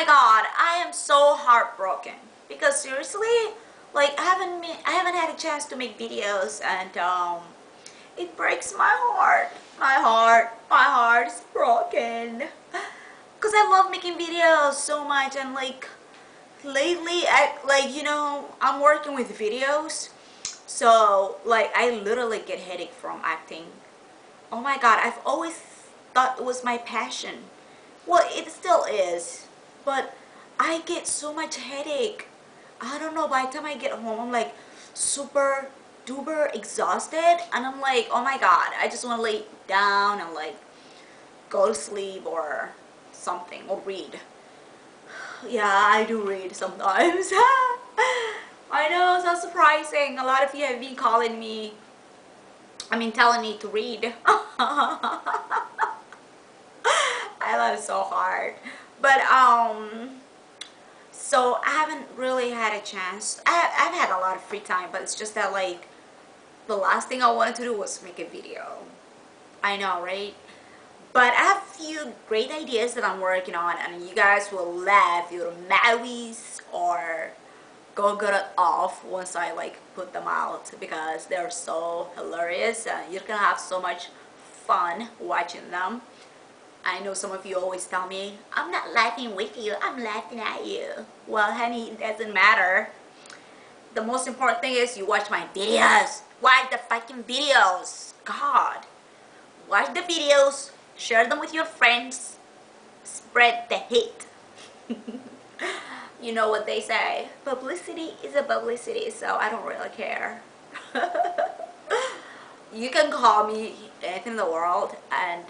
my god, I am so heartbroken because seriously, like I haven't had a chance to make videos, and it breaks my heart. My heart is broken because I love making videos so much, and like lately, I'm working with videos, so like I literally get headache from acting. Oh my god, I've always thought it was my passion. Well, it still is, but I get so much headache. I don't know, by the time I get home, I'm like super duper exhausted, and I'm like, oh my god, I just want to lay down and like go to sleep or something, or read. Yeah, I do read sometimes. I know, so surprising. A lot of you have been calling me, telling me to read. I love it so hard. But so I haven't really had a chance. I've had a lot of free time, but it's just that like the last thing I wanted to do was make a video. I know, right? But I have a few great ideas that I'm working on, and you guys will laugh your Maui's or go get it off once I like put them out, because they're so hilarious. You're gonna have so much fun watching them. I know some of you always tell me, I'm not laughing with you, I'm laughing at you. Well, honey, it doesn't matter. The most important thing is you watch my videos. Watch the fucking videos. God. Watch the videos, share them with your friends, spread the hate. You know what they say, publicity is a publicity, so I don't really care. You can call me anything in the world, and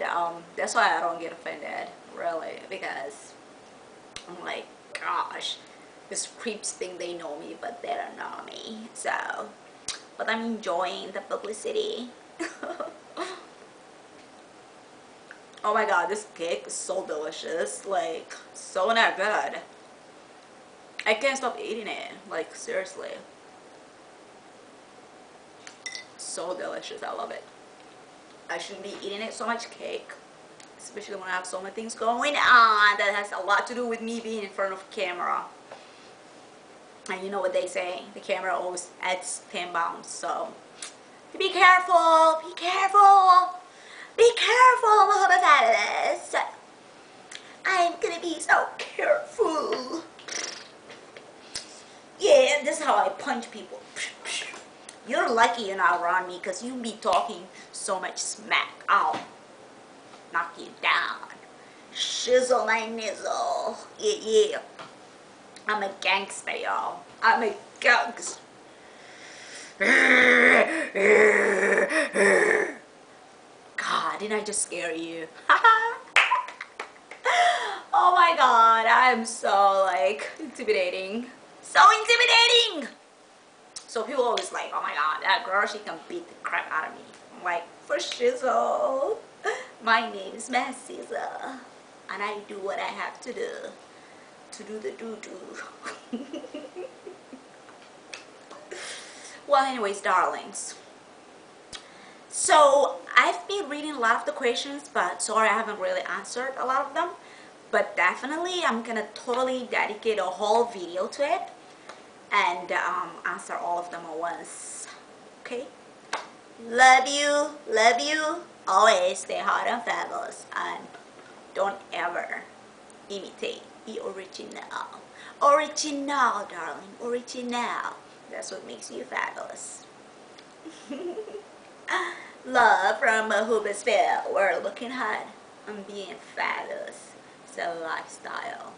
that's why I don't get offended, really, because I'm like, gosh, these creeps think they know me, but they don't know me. So, but I'm enjoying the publicity. Oh my god, this cake is so delicious, like so not good. I can't stop eating it, like seriously. So delicious, I love it. I shouldn't be eating it so much cake, especially when I have so many things going on that has a lot to do with me being in front of camera. And you know what they say, the camera always adds 10 pounds, so be careful, be careful, be careful, Muhammad. I'm gonna be so careful. Yeah, this is how I punch people. You're lucky you're not around me, because you be talking so much smack. I'll knock you down. Shizzle my nizzle. Yeah, yeah. I'm a gangster, y'all. I'm a gangster. God, didn't I just scare you? Oh my god, I'm so like intimidating. So intimidating! So people always like, oh my god, that girl, she can beat the crap out of me. I'm like, for shizzle. My name is Massiza, and I do what I have to do the doo-doo. Well, anyways, darlings. So I've been reading a lot of the questions, but sorry I haven't really answered a lot of them. But definitely I'm gonna totally dedicate a whole video to it and answer all of them at once. Okay? Love you. Always stay hot and fabulous, and don't ever imitate the original. Original, darling. Original. That's what makes you fabulous. Love from Hubasville. We're looking hot and being fabulous. It's a lifestyle.